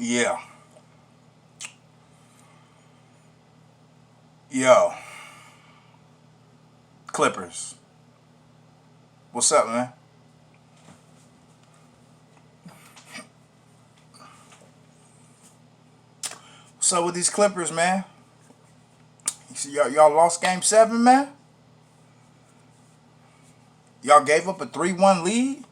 Yeah. Yo, Clippers. What's up, man? What's up with these Clippers, man? You see, y'all lost game seven, man? Y'all gave up a 3-1 lead?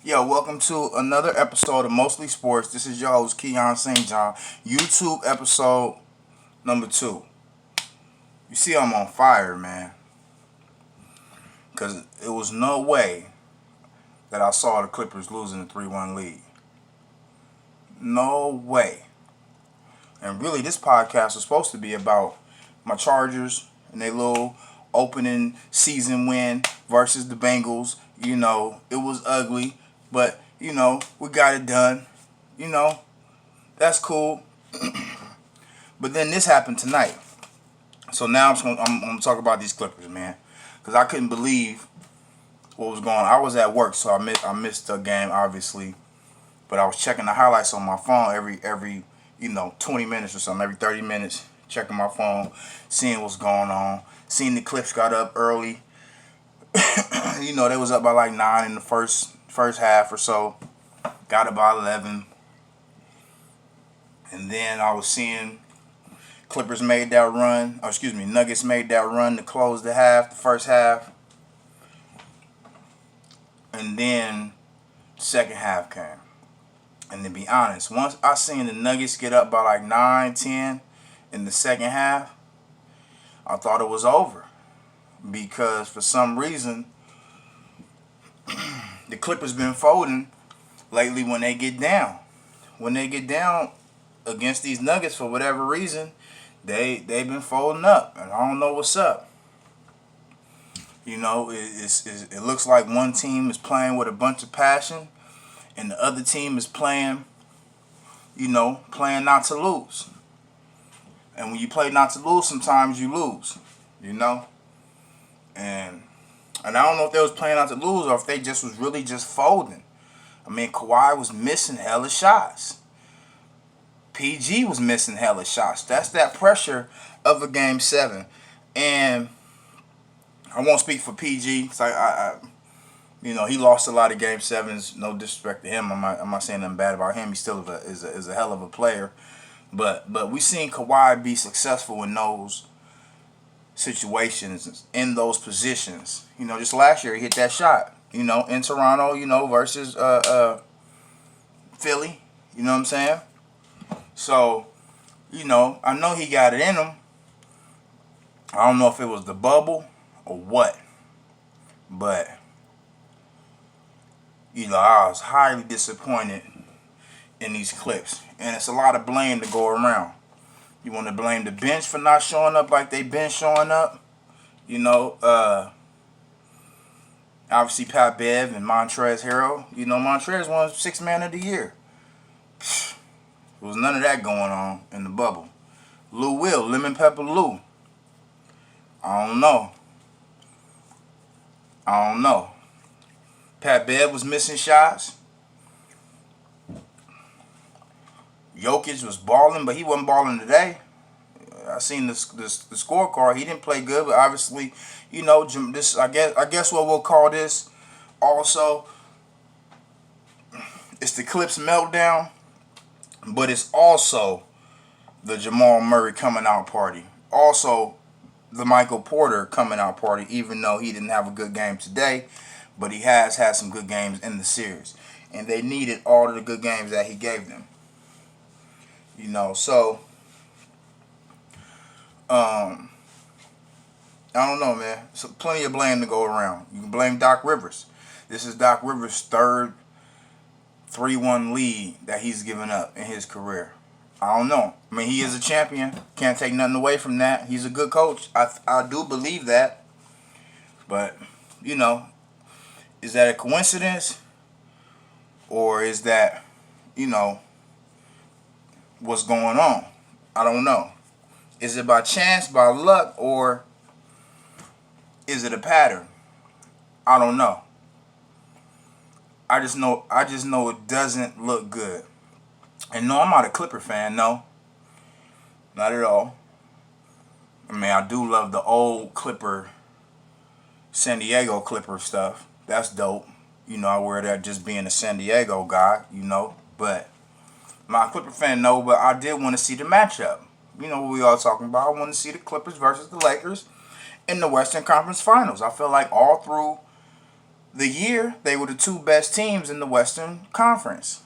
Yo, welcome to another episode of Mostly Sports. This is your host, Keon St. John. YouTube episode number 2. You see, I'm on fire, man. Because it was no way that I saw the Clippers losing a 3-1 lead. No way. And really, this podcast was supposed to be about my Chargers and their little opening season win versus the Bengals. It was ugly, but, we got it done. That's cool. But then this happened tonight. So now I'm going to talk about these Clippers, man. Because I couldn't believe what was going on. I was at work, so I missed the game, obviously. But I was checking the highlights on my phone every 20 minutes or something, every 30 minutes, checking my phone, seeing what's going on. Seeing the Clips got up early. They was up by like 9 in the first half or so. Got up by 11. And then I was seeing Clippers made that run. Nuggets made that run to close the first half. And then second half came. And to be honest, once I seen the Nuggets get up by like 9, 10 in the second half, I thought it was over. Because for some reason, the Clippers been folding lately when they get down. When they get down against these Nuggets for whatever reason, they've been folding up. And I don't know what's up. It looks like one team is playing with a bunch of passion and the other team is playing not to lose. And when you play not to lose, sometimes you lose, And I don't know if they was playing not to lose or if they just was really just folding. I mean, Kawhi was missing hella shots. PG was missing hella shots. That's that pressure of a game 7. And I won't speak for PG because he lost a lot of game 7s. No disrespect to him. I'm not saying nothing bad about him. He still is a hell of a player. But we seen Kawhi be successful in those situations, in those positions. Just last year he hit that shot. In Toronto. Versus Philly. You know what I'm saying? So, I know he got it in him. I don't know if it was the bubble or what, but I was highly disappointed in these Clips, and it's a lot of blame to go around. You want to blame the bench for not showing up like they been showing up. Obviously Pat Bev and Montrezl Harrell. Montrezl won 6th Man of the Year. There was none of that going on in the bubble. Lou Will, Lemon Pepper Lou. I don't know. Pat Bev was missing shots. Jokic was balling, but he wasn't balling today. I seen the scorecard. He didn't play good, but obviously, this I guess what we'll call this also. It's the Clips meltdown, but it's also the Jamal Murray coming out party. Also, the Michael Porter coming out party, even though he didn't have a good game today, but he has had some good games in the series. And they needed all of the good games that he gave them. So I don't know, man. So plenty of blame to go around. You can blame Doc Rivers. This is Doc Rivers' third 3-1 lead that he's given up in his career. I don't know. I mean, he is a champion. Can't take nothing away from that. He's a good coach. I do believe that. But, is that a coincidence? Or is that, what's going on? I don't know. Is it by chance, by luck, or is it a pattern? I don't know. I just know it doesn't look good. And no, I'm not a Clipper fan. No, not at all. I mean, I do love the old Clipper, San Diego Clipper stuff. That's dope. I wear that just being a San Diego guy. But I'm not a Clipper fan. No, but I did want to see the matchup. What we all talking about. I want to see the Clippers versus the Lakers in the Western Conference Finals. I feel like all through the year they were the two best teams in the Western Conference.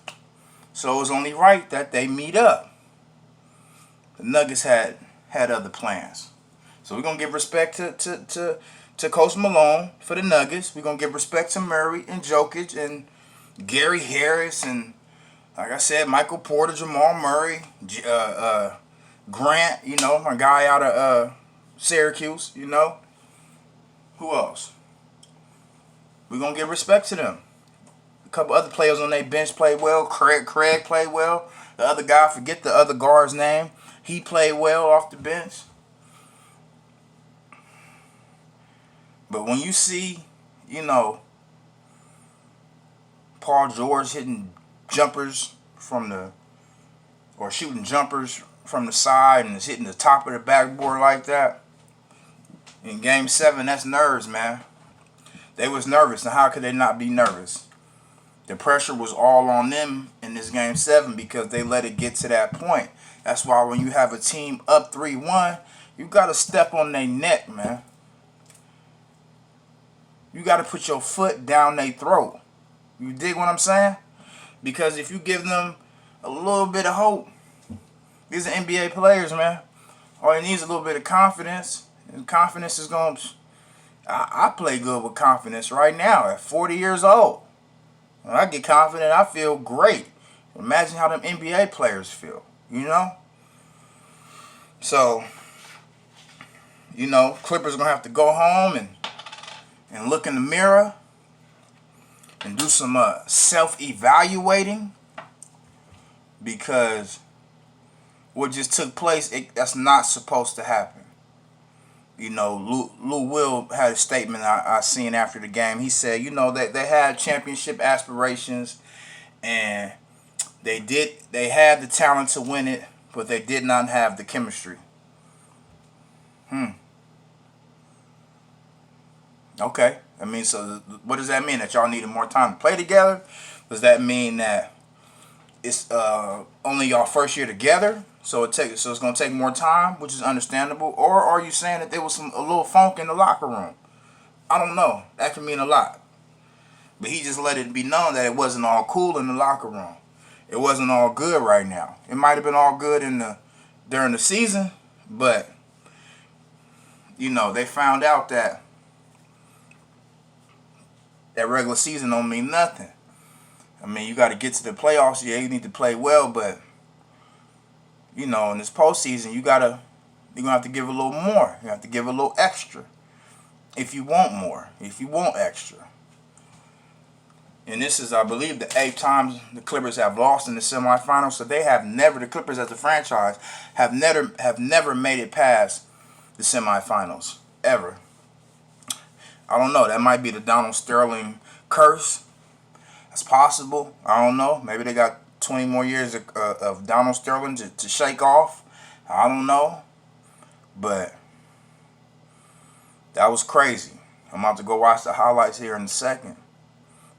So it was only right that they meet up. The Nuggets had other plans. So we're gonna give respect to Coach Malone for the Nuggets. We're gonna give respect to Murray and Jokic and Gary Harris and, like I said, Michael Porter, Jamal Murray, Grant. My guy out of Syracuse. Who else? We're gonna give respect to them. A couple other players on their bench played well. Craig played well. The other guy, forget the other guard's name. He played well off the bench. But when you see, Paul George hitting jumpers or shooting jumpers from the side and is hitting the top of the backboard like that, in Game 7, that's nerves, man. They was nervous, and how could they not be nervous? The pressure was all on them in this Game 7 because they let it get to that point. That's why when you have a team up 3-1, you got to step on their neck, man. You got to put your foot down their throat. You dig what I'm saying? Because if you give them a little bit of hope, these are NBA players, man. All they need is a little bit of confidence. And confidence is going to... I play good with confidence right now at 40 years old. When I get confident, I feel great. Imagine how them NBA players feel, So, Clippers going to have to go home and look in the mirror and do some self-evaluating, because what just took place, that's not supposed to happen. Lou Will had a statement I seen after the game. He said, they had championship aspirations and they had the talent to win it, but they did not have the chemistry. Okay. So what does that mean? That y'all needed more time to play together? Does that mean that it's only y'all first year together, so it's gonna take more time, which is understandable? Or are you saying that there was a little funk in the locker room? I don't know. That can mean a lot. But he just let it be known that it wasn't all cool in the locker room. It wasn't all good right now. It might have been all good during the season, but they found out that regular season don't mean nothing. You got to get to the playoffs. Yeah, you need to play well, but in this postseason, you're gonna have to give a little more. You have to give a little extra if you want more, if you want extra. And this is, I believe, the 8th time the Clippers have lost in the semifinals. So the Clippers as a franchise have never made it past the semifinals ever. I don't know. That might be the Donald Sterling curse. That's possible. I don't know. Maybe they got 20 more years of Donald Sterling to shake off. I don't know. But that was crazy. I'm about to go watch the highlights here in a second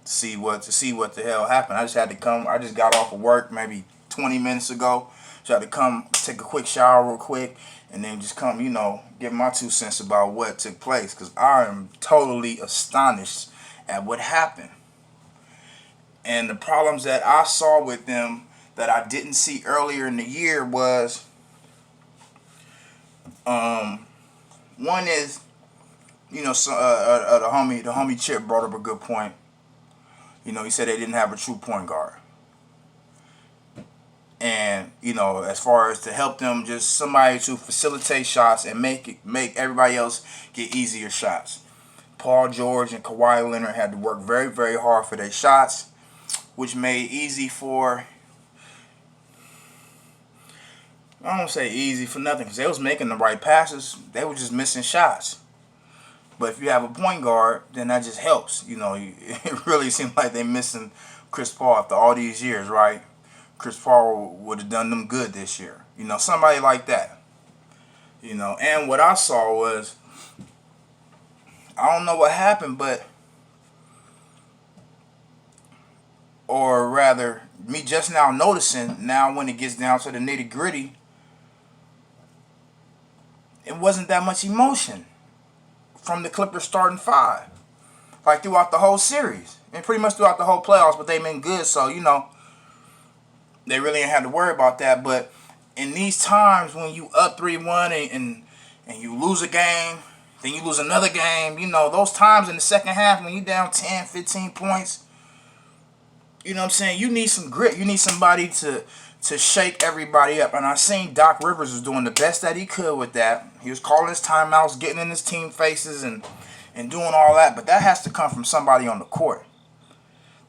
to see what the hell happened. I just got off of work maybe 20 minutes ago. So I had to come take a quick shower real quick and then just come, give my 2 cents about what took place, because I am totally astonished at what happened. And the problems that I saw with them that I didn't see earlier in the year was, one is, the homie Chip brought up a good point. He said they didn't have a true point guard. And, as far as to help them, just somebody to facilitate shots and make everybody else get easier shots. Paul George and Kawhi Leonard had to work very, very hard for their shots, which made easy for, I don't say easy for nothing, because they was making the right passes. They were just missing shots. But if you have a point guard, then that just helps. It really seems like they're missing Chris Paul after all these years, right? Chris Paul would have done them good this year. Somebody like that. And what I saw was, I don't know what happened, or rather, me just now noticing, now when it gets down to the nitty gritty, it wasn't that much emotion from the Clippers starting five. Like throughout the whole series. And pretty much throughout the whole playoffs, but they've been good, so, they really ain't had to worry about that. But in these times when you up 3-1 and you lose a game, then you lose another game, those times in the second half when you down 10, 15 points, you know what I'm saying? You need some grit. You need somebody to shake everybody up. And I seen Doc Rivers was doing the best that he could with that. He was calling his timeouts, getting in his team faces and doing all that. But that has to come from somebody on the court.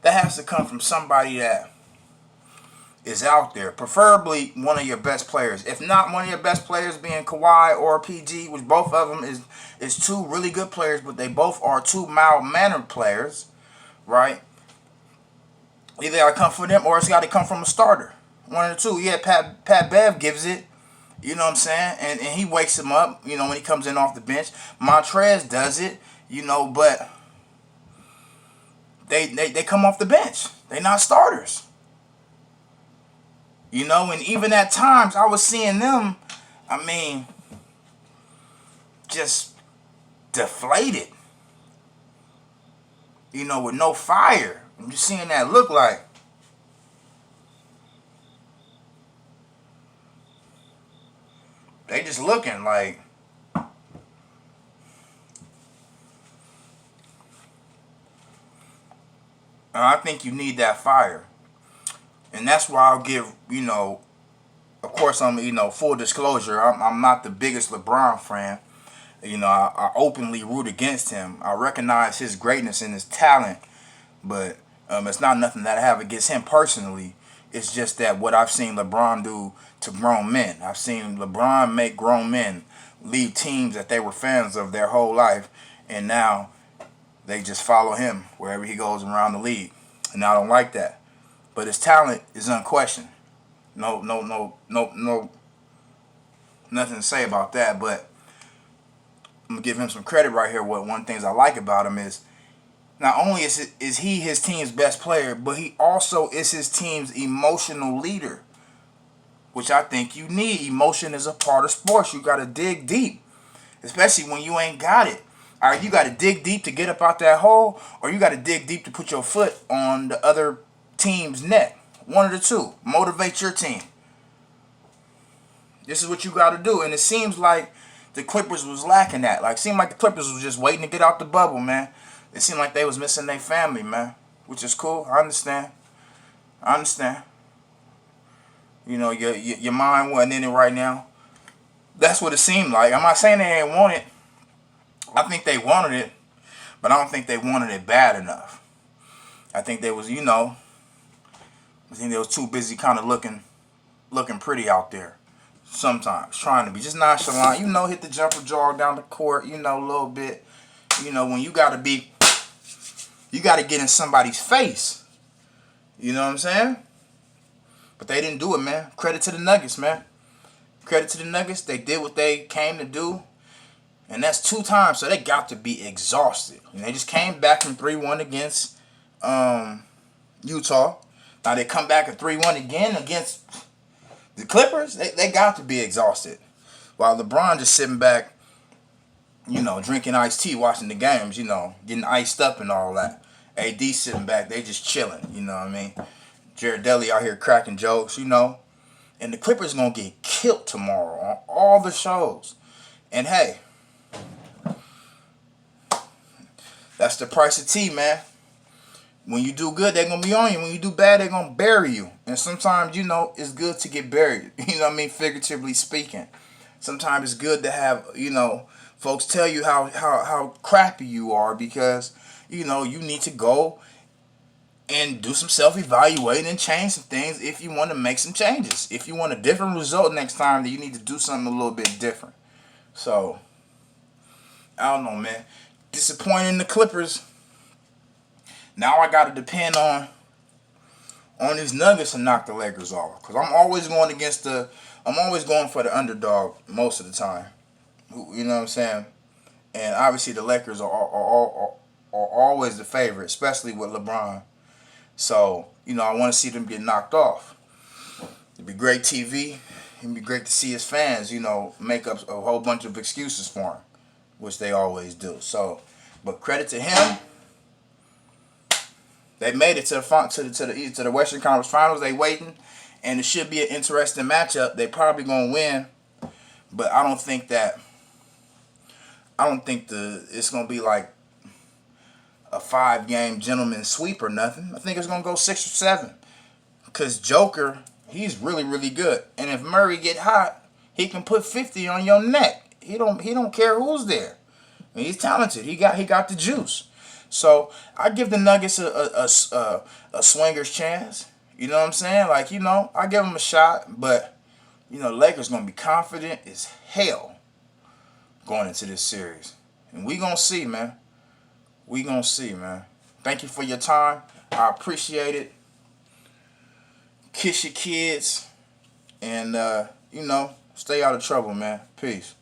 That has to come from somebody that is out there. Preferably one of your best players. If not one of your best players being Kawhi or PG, which both of them is two really good players, but they both are two mild-mannered players, right? Either got to come from them or it's got to come from a starter. One of the two. Yeah, Pat Bev gives it. You know what I'm saying? And he wakes him up, when he comes in off the bench. Montrez does it, but they come off the bench. They not starters. And even at times I was seeing them, just deflated. With no fire. I'm just seeing that look like. They just looking like. And I think you need that fire. And that's why I'll give, of course I'm, full disclosure, I'm not the biggest LeBron fan. I openly root against him. I recognize his greatness and his talent, but it's not nothing that I have against him personally. It's just that what I've seen LeBron do to grown men. I've seen LeBron make grown men leave teams that they were fans of their whole life, and now they just follow him wherever he goes around the league. And I don't like that. But his talent is unquestioned. No, nothing to say about that. But I'm gonna give him some credit right here. One of the things I like about him is not only is he his team's best player, but he also is his team's emotional leader, which I think you need. Emotion is a part of sports. You gotta dig deep, especially when you ain't got it. All right, you gotta dig deep to get up out that hole, or you gotta dig deep to put your foot on the other team's neck. One of the two. Motivate your team. This is what you got to do. And it seems like the Clippers was lacking that. Like, seemed like the Clippers was just waiting to get out the bubble, man. It seemed like they was missing their family, man. Which is cool. I understand. Your mind wasn't in it right now. That's what it seemed like. I'm not saying they ain't want it. I think they wanted it. But I don't think they wanted it bad enough. I think they was, I think they was too busy kind of looking pretty out there. Sometimes. Trying to be just nonchalant. Hit the jumper jog down the court, a little bit. When you got to get in somebody's face. You know what I'm saying? But they didn't do it, man. Credit to the Nuggets, man. Credit to the Nuggets. They did what they came to do. And that's 2 times, so they got to be exhausted. And they just came back from 3-1 against Utah. Now they come back at 3-1 again against the Clippers. They got to be exhausted. While LeBron just sitting back, drinking iced tea, watching the games, getting iced up and all that. AD sitting back, they just chilling, you know what I mean? Jared Dudley out here cracking jokes, And the Clippers going to get killed tomorrow on all the shows. And hey, that's the price of tea, man. When you do good, they're going to be on you. When you do bad, they're going to bury you. And sometimes, it's good to get buried. You know what I mean? Figuratively speaking. Sometimes it's good to have, folks tell you how crappy you are because, you need to go and do some self-evaluating and change some things if you want to make some changes. If you want a different result next time, then you need to do something a little bit different. So, I don't know, man. disappointing the Clippers. Now I gotta depend on these Nuggets to knock the Lakers off. Cause I'm always going for the underdog most of the time. You know what I'm saying? And obviously the Lakers are always the favorite, especially with LeBron. So, I want to see them get knocked off. It'd be great TV. It'd be great to see his fans, make up a whole bunch of excuses for him, which they always do. So, but credit to him. They made it to the Western Conference Finals. They waiting, and it should be an interesting matchup. They probably gonna win, but I don't think it's gonna be like a 5-game gentleman sweep or nothing. I think it's gonna go 6 or 7. Cause Joker, he's really, really good. And if Murray get hot, he can put 50 on your neck. He don't care who's there. I mean, he's talented. He got the juice. So I give the Nuggets a swinger's chance. You know what I'm saying? Like, I give them a shot, but the Lakers gonna be confident as hell going into this series. And we gonna see, man. We gonna see, man. Thank you for your time. I appreciate it. Kiss your kids. And, stay out of trouble, man. Peace.